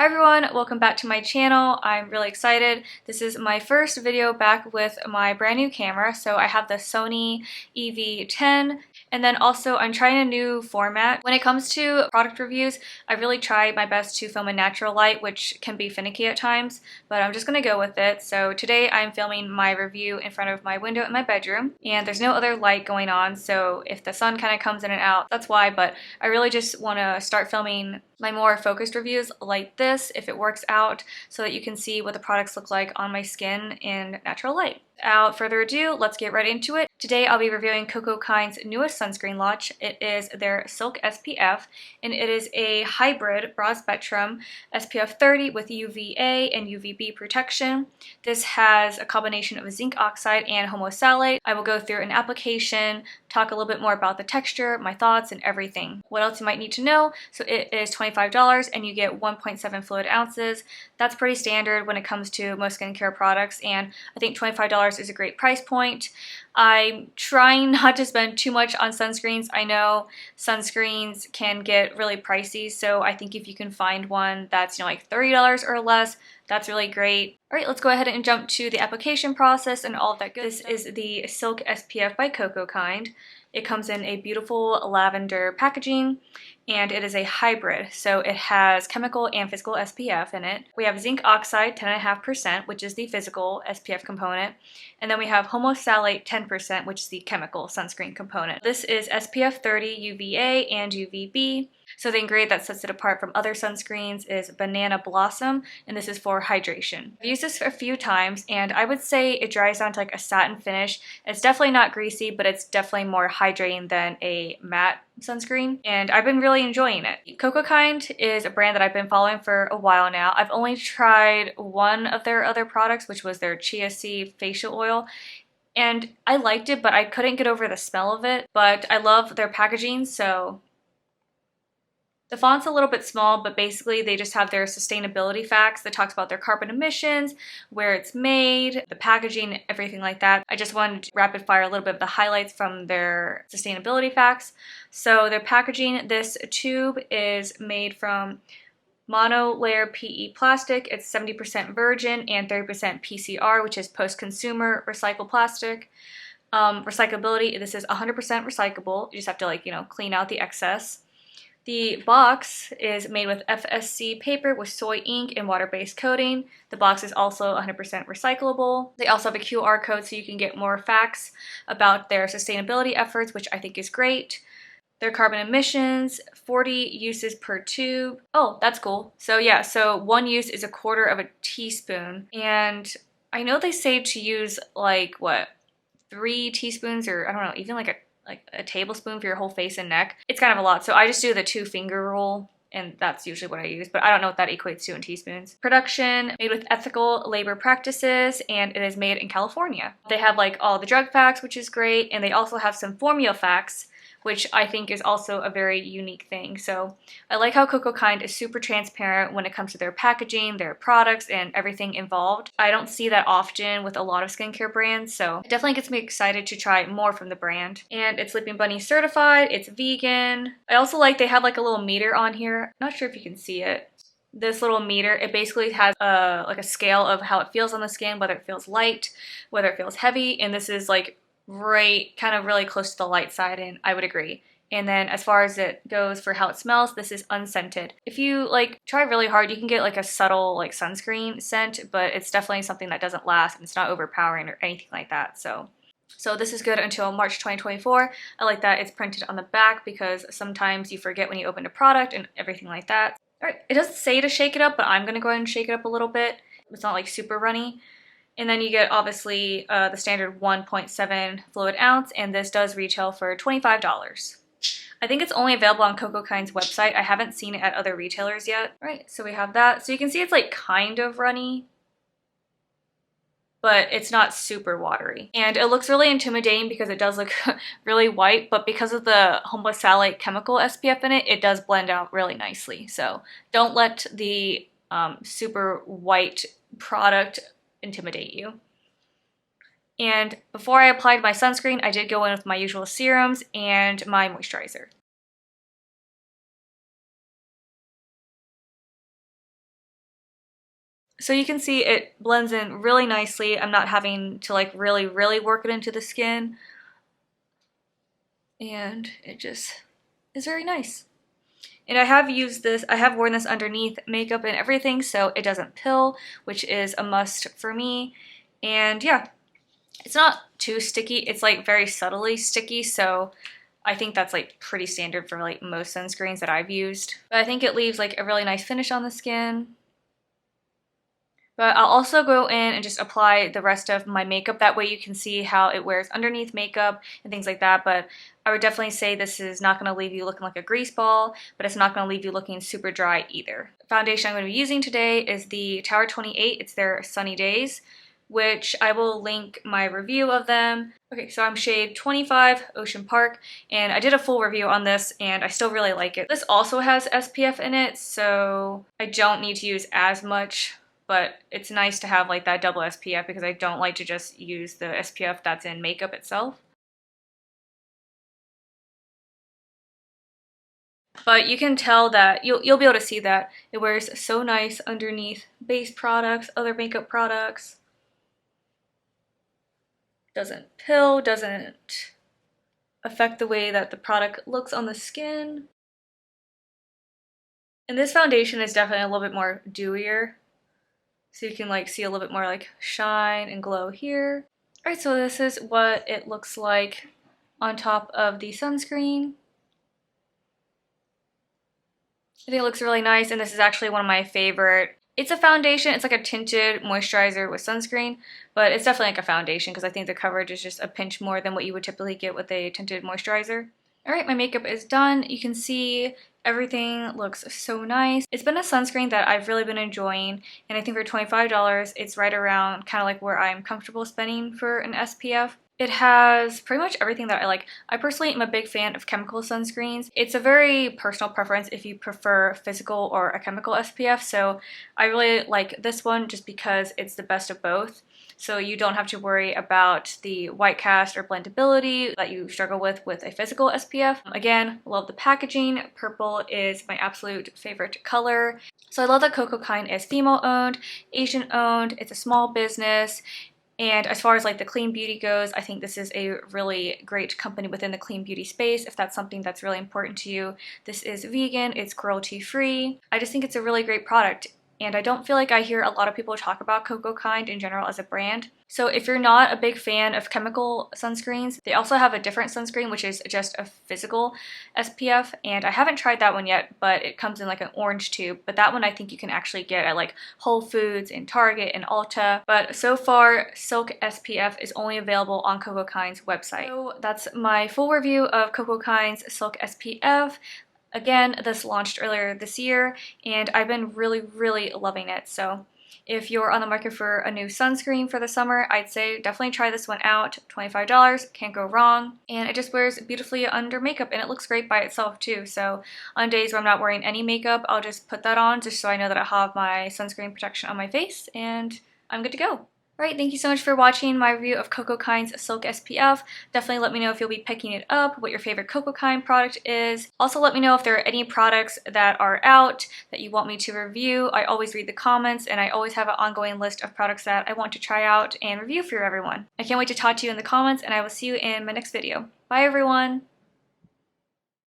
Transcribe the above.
Hi everyone, welcome back to my channel. I'm really excited. This is my first video back with my brand new camera. So I have the Sony ZV-E10, and then also I'm trying a new format. When it comes to product reviews, I really try my best to film in natural light, which can be finicky at times, but I'm just gonna go with it. So today I'm filming my review in front of my window in my bedroom, and there's no other light going on, so if the sun kind of comes in and out, that's why, but I really just want to start filming my more focused reviews like this, if it works out, so that you can see what the products look like on my skin in natural light. Without further ado, let's get right into it. Today I'll be reviewing Cocokind's newest sunscreen launch. It is their Silk SPF, and it is a hybrid broad spectrum SPF 30 with UVA and UVB protection. This has a combination of zinc oxide and homosalate. I will go through an application, talk a little bit more about the texture, my thoughts, and everything. What else you might need to know? So it is $25 and you get 1.7 fluid ounces. That's pretty standard when it comes to most skincare products, and I think $25 is a great price point. I'm trying not to spend too much on sunscreens. I know sunscreens can get really pricey, so I think if you can find one that's like $30 or less, that's really great. All right, let's go ahead and jump to the application process and all of that good stuff. This is the Silk SPF by Cocokind. It comes in a beautiful lavender packaging, and it is a hybrid, so it has chemical and physical SPF in it. We have zinc oxide 10.5%, which is the physical SPF component, and then we have homosalate 10%, which is the chemical sunscreen component. This is SPF 30 UVA and UVB. So the ingredient that sets it apart from other sunscreens is banana blossom, and this is for hydration. I've used this a few times, and I would say it dries down to like a satin finish. It's definitely not greasy, but it's definitely more hydrating than a matte sunscreen, and I've been really enjoying it. Cocokind is a brand that I've been following for a while now. I've only tried one of their other products, which was their chia seed facial oil, and I liked it, but I couldn't get over the smell of it. But I love their packaging, so the font's a little bit small, but basically they just have their sustainability facts that talks about their carbon emissions, where it's made, the packaging, everything like that. I just wanted to rapid fire a little bit of the highlights from their sustainability facts. So their packaging, this tube is made from mono-layer PE plastic. It's 70% virgin and 30% PCR, which is post-consumer recycled plastic. Recyclability, this is 100% recyclable. You just have to clean out the excess. The box is made with FSC paper with soy ink and water-based coating. The box is also 100% recyclable. They also have a QR code so you can get more facts about their sustainability efforts, which I think is great. Their carbon emissions, 40 uses per tube. Oh, that's cool. So yeah, so one use is 1/4 of a teaspoon. And I know they say to use 3 teaspoons, or I don't know, even like a tablespoon for your whole face and neck. It's kind of a lot, so I just do the 2-finger rule, and that's usually what I use, but I don't know what that equates to in teaspoons. Production, made with ethical labor practices, and it is made in California. They have all the drug facts, which is great, and they also have some formula facts, which I think is also a very unique thing. So I like how Cocokind is super transparent when it comes to their packaging, their products, and everything involved. I don't see that often with a lot of skincare brands, so it definitely gets me excited to try more from the brand. And it's Sleeping Bunny certified, it's vegan. I also like they have a little meter on here. Not sure if you can see it. This little meter, it basically has a scale of how it feels on the skin, whether it feels light, whether it feels heavy, and this is right, kind of really close to the light side, and I would agree. And then as far as it goes for how it smells, this is unscented. If you try really hard, you can get a subtle sunscreen scent, but it's definitely something that doesn't last, and it's not overpowering or anything like that. So this is good until March 2024. I like that it's printed on the back because sometimes you forget when you open a product and everything like that. All right, it doesn't say to shake it up, but I'm gonna go ahead and shake it up a little bit. It's not super runny. And then you get obviously the standard 1.7 fluid ounce, and this does retail for $25. I think it's only available on Cocokind's website. I haven't seen it at other retailers yet. All right, so we have that. So you can see it's kind of runny, but it's not super watery. And it looks really intimidating because it does look really white, but because of the homosalate chemical SPF in it, it does blend out really nicely. So don't let the super white product intimidate you. And before I applied my sunscreen, I did go in with my usual serums and my moisturizer. So you can see it blends in really nicely. I'm not having to like really work it into the skin. And it just is very nice. And I have used this, I have worn this underneath makeup and everything, so it doesn't pill, which is a must for me. And yeah, it's not too sticky. It's like very subtly sticky, so I think that's like pretty standard for like most sunscreens that I've used. But I think it leaves like a really nice finish on the skin. But I'll also go in and just apply the rest of my makeup. That way you can see how it wears underneath makeup and things like that. But I would definitely say this is not going to leave you looking like a grease ball, but it's not going to leave you looking super dry either. The foundation I'm going to be using today is the Tower 28. It's their Sunny Days, which I will link my review of them. Okay, so I'm shade 25, Ocean Park, and I did a full review on this and I still really like it. This also has SPF in it, so I don't need to use as much, but it's nice to have like that double SPF because I don't like to just use the SPF that's in makeup itself. But you can tell that, you'll be able to see that it wears so nice underneath base products, other makeup products. Doesn't pill, doesn't affect the way that the product looks on the skin. And this foundation is definitely a little bit more dewier. So you can like see a little bit more like shine and glow here. Alright, so this is what it looks like on top of the sunscreen. I think it looks really nice, and this is actually one of my favorite. It's a foundation, it's like a tinted moisturizer with sunscreen, but it's definitely like a foundation because I think the coverage is just a pinch more than what you would typically get with a tinted moisturizer. Alright, my makeup is done. You can see everything looks so nice. It's been a sunscreen that I've really been enjoying, and I think for $25, it's right around kind of like where I'm comfortable spending for an SPF. It has pretty much everything that I like. I personally am a big fan of chemical sunscreens. It's a very personal preference if you prefer physical or a chemical SPF, so I really like this one just because it's the best of both. So you don't have to worry about the white cast or blendability that you struggle with a physical SPF. Again, love the packaging. Purple is my absolute favorite color. So I love that Cocokind is female owned, Asian owned, it's a small business. And as far as like the clean beauty goes, I think this is a really great company within the clean beauty space if that's something that's really important to you. This is vegan, it's cruelty-free. I just think it's a really great product. And I don't feel like I hear a lot of people talk about Cocokind in general as a brand. So if you're not a big fan of chemical sunscreens, they also have a different sunscreen, which is just a physical SPF. And I haven't tried that one yet, but it comes in like an orange tube. But that one I think you can actually get at like Whole Foods and Target and Ulta. But so far, Silk SPF is only available on Cocokind's website. So that's my full review of Cocokind's Silk SPF. Again, this launched earlier this year, and I've been really loving it. So if you're on the market for a new sunscreen for the summer, I'd say definitely try this one out. $25, can't go wrong. And it just wears beautifully under makeup, and it looks great by itself too. So on days where I'm not wearing any makeup, I'll just put that on just so I know that I have my sunscreen protection on my face, and I'm good to go. Alright, thank you so much for watching my review of Cocokind's Silk SPF. Definitely let me know if you'll be picking it up, what your favorite Cocokind product is. Also let me know if there are any products that are out that you want me to review. I always read the comments, and I always have an ongoing list of products that I want to try out and review for everyone. I can't wait to talk to you in the comments, and I will see you in my next video. Bye everyone!